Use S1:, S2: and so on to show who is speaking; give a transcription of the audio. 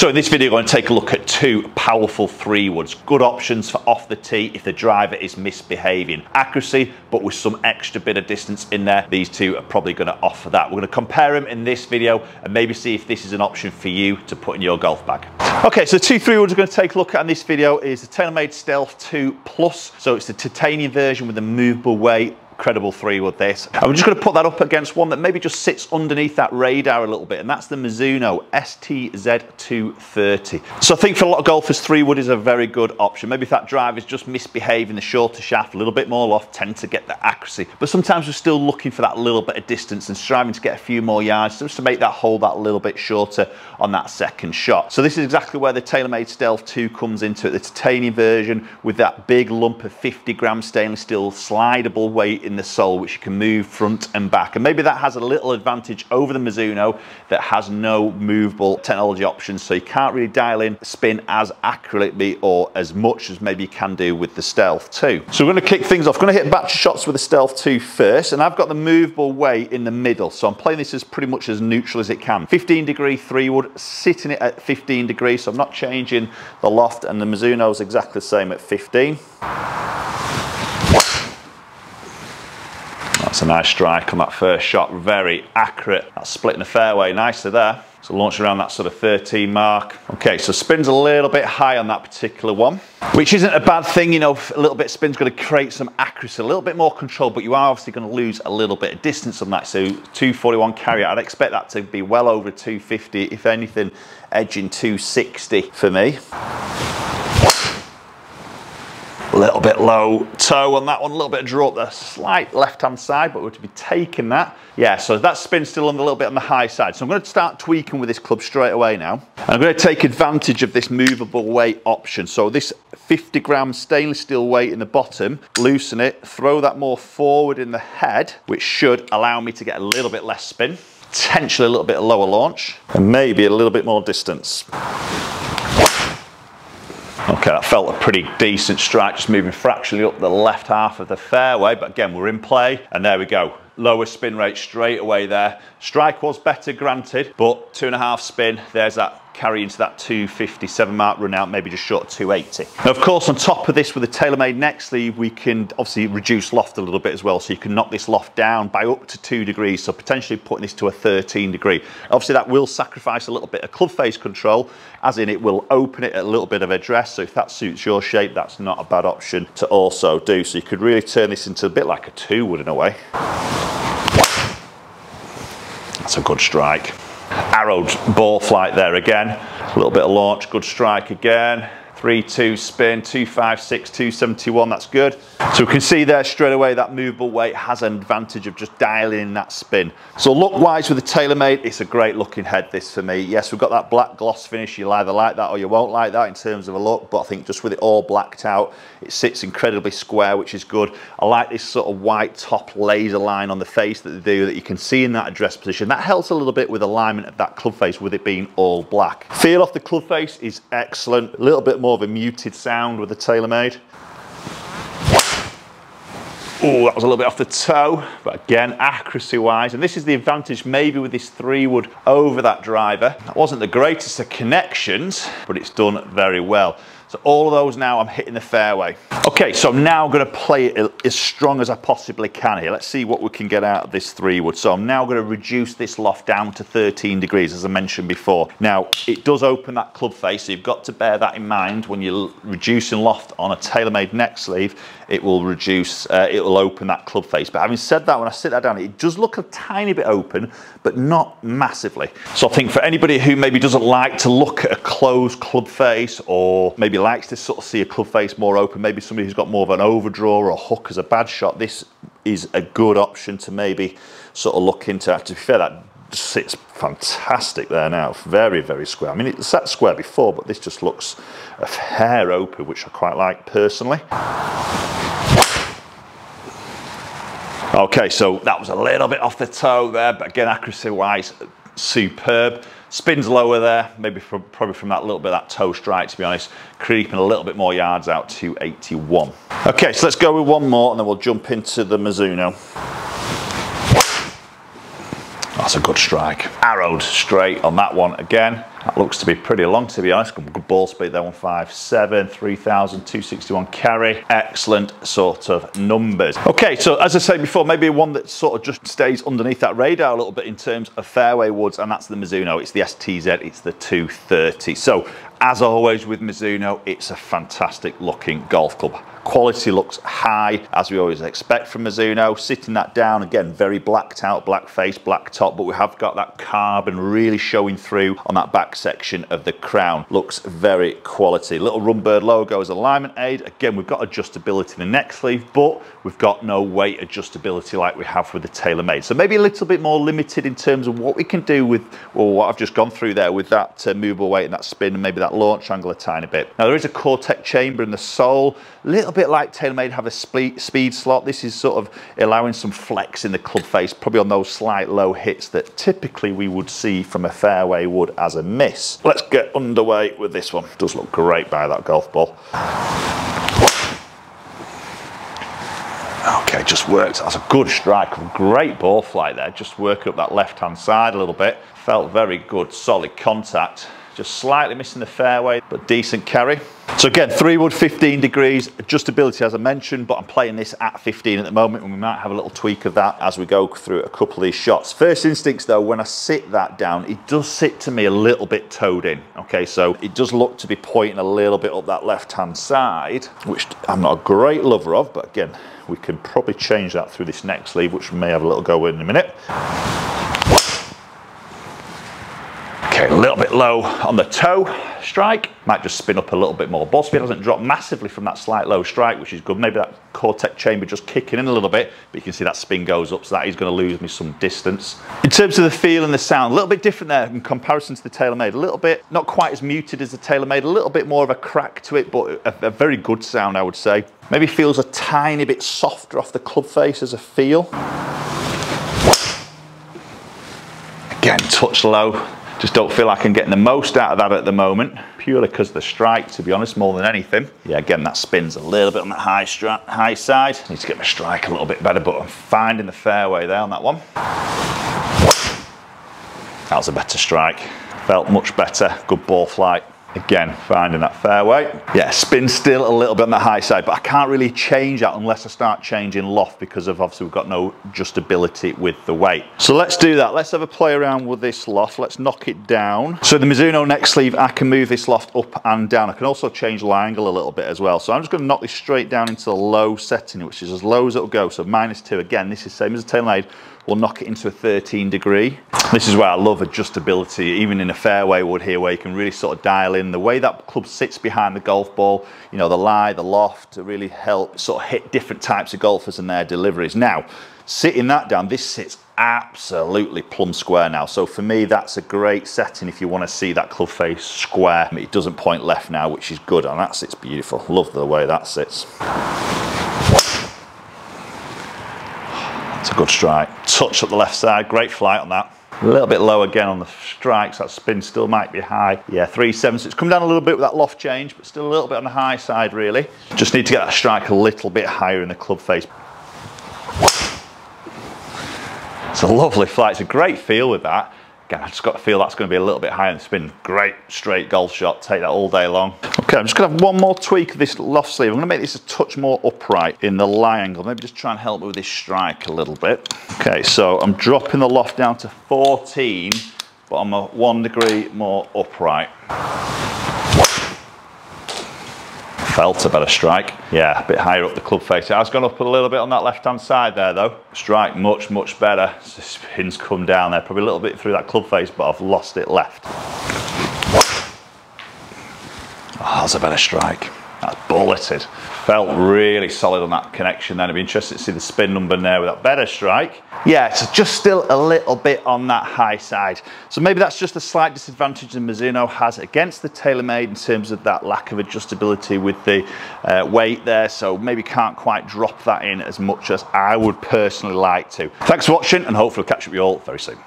S1: So in this video, I'm going to take a look at two powerful 3-woods. Good options for off the tee if the driver is misbehaving. Accuracy, but with some extra bit of distance in there. These two are probably going to offer that. We're going to compare them in this video and maybe see if this is an option for you to put in your golf bag. Okay, so two 3-woods we're going to take a look at in this video is the TaylorMade Stealth 2 Plus. So it's the titanium version with a movable weight. Incredible 3-wood this. And we're just going to put that up against one that maybe just sits underneath that radar a little bit, and that's the Mizuno STZ 230. So I think for a lot of golfers, 3-wood is a very good option. Maybe if that driver is just misbehaving, the shorter shaft, a little bit more loft, tend to get the accuracy. But sometimes we're still looking for that little bit of distance and striving to get a few more yards just to make that hole that little bit shorter on that second shot. So this is exactly where the TaylorMade Stealth 2 comes into it, the titanium version with that big lump of 50-gram stainless steel slidable weight in the sole, which you can move front and back, and maybe that has a little advantage over the Mizuno that has no movable technology options, so you can't really dial in spin as accurately or as much as maybe you can do with the Stealth 2. So we're going to kick things off. I'm going to hit batch shots with the Stealth 2 first, and I've got the movable weight in the middle, so I'm playing this as pretty much as neutral as it can. 15-degree 3-wood, sitting it at 15 degrees, so I'm not changing the loft, and the Mizuno is exactly the same at 15. That's a nice strike on that first shot, very accurate. That's splitting the fairway nicely there. So launch around that sort of 13 mark. Okay, so spin's a little bit high on that particular one, which isn't a bad thing, you know, a little bit of spin's going to create some accuracy, a little bit more control, but you are obviously going to lose a little bit of distance on that. So 241 carry out, I'd expect that to be well over 250, if anything, edging 260 for me. A little bit low toe on that one, a little bit of draw up the slight left-hand side, but we're to be taking that. Yeah, so that spin's still on a little bit on the high side. So I'm going to start tweaking with this club straight away now. And I'm going to take advantage of this movable weight option. So this 50-gram stainless steel weight in the bottom, loosen it, throw that more forward in the head, which should allow me to get a little bit less spin, potentially a little bit lower launch, and maybe a little bit more distance. Okay, that felt a pretty decent strike, just moving fractionally up the left half of the fairway, but again, we're in play, and there we go. Lower spin rate straight away there. Strike was better, granted, but 2.5 spin, there's that carry into that 257 mark, run out maybe just short of 280. Now, of course, on top of this, with the TaylorMade neck sleeve, we can obviously reduce loft a little bit as well, so you can knock this loft down by up to 2 degrees, so potentially putting this to a 13 degree. Obviously, that will sacrifice a little bit of club face control, as in it will open it at a little bit of address, so if that suits your shape, that's not a bad option to also do. So you could really turn this into a bit like a 2-wood in a way. That's a good strike. Arrowed ball flight there again. A little bit of launch, good strike again. 3-2 spin, 256, 271, that's good. So we can see there straight away that movable weight has an advantage of just dialing in that spin. So look-wise with the TaylorMade, it's a great looking head, this for me. Yes, we've got that black gloss finish. You'll either like that or you won't like that in terms of a look, but I think just with it all blacked out, it sits incredibly square, which is good. I like this sort of white top laser line on the face that they do that you can see in that address position. That helps a little bit with alignment of that club face with it being all black. Feel off the club face is excellent. A little bit more of a muted sound with the TaylorMade. Oh, that was a little bit off the toe, but again, accuracy wise, and this is the advantage maybe with this 3-wood over that driver. That wasn't the greatest of connections, but it's done very well. So all of those now, I'm hitting the fairway. Okay, so I'm now going to play it as strong as I possibly can here. Let's see what we can get out of this 3-wood. So I'm now going to reduce this loft down to 13 degrees, as I mentioned before. Now, it does open that club face, so you've got to bear that in mind when you're reducing loft on a TaylorMade neck sleeve. It will reduce, it will open that club face. But having said that, when I sit that down, it does look a tiny bit open, but not massively. So I think for anybody who maybe doesn't like to look at a closed club face, or maybe likes to sort of see a club face more open, maybe somebody who's got more of an overdraw or a hook as a bad shot, this is a good option to maybe sort of look into. To be fair, that sits fantastic there now, very, very square. I mean, it sat square before, but this just looks a hair open, which I quite like personally. Okay, so that was a little bit off the toe there, but again, accuracy wise, superb. Spins lower there, maybe probably from that little bit of that toe strike, to be honest, creeping a little bit more yards out to 81. Okay, so let's go with one more and then we'll jump into the Mizuno. That's a good strike. Arrowed straight on that one again. That looks to be pretty long, to be honest. Good ball speed there, 157, 3,261 carry. Excellent sort of numbers. Okay, so as I said before, maybe one that sort of just stays underneath that radar a little bit in terms of fairway woods, and that's the Mizuno. It's the STZ, it's the 230. So as always with Mizuno, it's a fantastic looking golf club. Quality looks high, as we always expect from Mizuno. Sitting that down, again, very blacked out, black face, black top, but we have got that carbon really showing through on that back section of the crown. Looks very quality. Little Runbird logo as alignment aid. Again, we've got adjustability in the neck sleeve, but we've got no weight adjustability like we have with the TaylorMade. So maybe a little bit more limited in terms of what we can do with, well, what I've just gone through there with that movable weight and that spin and maybe that launch angle a tiny bit. Now there is a Cortex chamber in the sole, a little bit like TaylorMade have a speed slot. This is sort of allowing some flex in the club face, probably on those slight low hits that typically we would see from a fairway wood as a miss. Let's get underway with this one. Does look great by that golf ball. Okay, just worked. That's a good strike. Great ball flight there. Just working up that left-hand side a little bit. Felt very good, solid contact. Just slightly missing the fairway, but decent carry. So again, 3 wood, 15 degrees, adjustability as I mentioned, but I'm playing this at 15 at the moment, and we might have a little tweak of that as we go through a couple of these shots. First instincts though, when I sit that down, it does sit to me a little bit toed in. Okay, so it does look to be pointing a little bit up that left-hand side, which I'm not a great lover of, but again, we can probably change that through this neck sleeve, which we may have a little go in a minute. Okay, a little bit low on the toe strike. Might just spin up a little bit more. Ball speed hasn't dropped massively from that slight low strike, which is good. Maybe that Cortex chamber just kicking in a little bit, but you can see that spin goes up, so that is going to lose me some distance. In terms of the feel and the sound, a little bit different there in comparison to the TaylorMade. A little bit, not quite as muted as the TaylorMade, a little bit more of a crack to it, but a very good sound, I would say. Maybe feels a tiny bit softer off the club face as a feel. Again, touch low. Just don't feel like I'm getting the most out of that at the moment, purely because of the strike, to be honest, more than anything. Yeah, again, that spins a little bit on that high side. Need to get my strike a little bit better, but I'm finding the fairway there on that one. That was a better strike. Felt much better, good ball flight. Again, finding that fairway. Yeah, spin still a little bit on the high side, but I can't really change that unless I start changing loft, because of obviously we've got no adjustability with the weight. So let's do that. Let's have a play around with this loft. Let's knock it down. So the Mizuno neck sleeve, I can move this loft up and down. I can also change lie angle a little bit as well. So I'm just going to knock this straight down into the low setting, which is as low as it'll go. So -2. Again, this is the same as the TaylorMade. We'll knock it into a 13 degree. This is where I love adjustability, even in a fairway wood here, where you can really sort of dial in the way that club sits behind the golf ball, you know, the lie, the loft, to really help sort of hit different types of golfers and their deliveries. Now, sitting that down, this sits absolutely plumb square now. So for me, that's a great setting if you want to see that club face square. It doesn't point left now, which is good, and that sits beautiful. Love the way that sits. It's a good strike. Touch up the left side, great flight on that. A little bit low again on the strikes, that spin still might be high. Yeah, 3.7, so it's come down a little bit with that loft change, but still a little bit on the high side really. Just need to get that strike a little bit higher in the club face. It's a lovely flight, it's a great feel with that. Again, I just got to feel that's going to be a little bit higher in the spin. Great straight golf shot, take that all day long. Okay, I'm just going to have one more tweak of this loft sleeve. I'm going to make this a touch more upright in the lie angle. Maybe just try and help me with this strike a little bit. Okay, so I'm dropping the loft down to 14, but I'm a 1 degree more upright. Felt a better strike. Yeah, a bit higher up the club face. It has gone up a little bit on that left-hand side there though. Strike much, much better. The spin's come down there, probably a little bit through that club face, but I've lost it left. Oh, that's a better strike. That's bulleted. Felt really solid on that connection then. I'd be interested to see the spin number there with that better strike. Yeah, it's just still a little bit on that high side. So maybe that's just a slight disadvantage the Mizuno has against the TaylorMade in terms of that lack of adjustability with the weight there. So maybe can't quite drop that in as much as I would personally like to. Thanks for watching, and hopefully I'll catch up with you all very soon.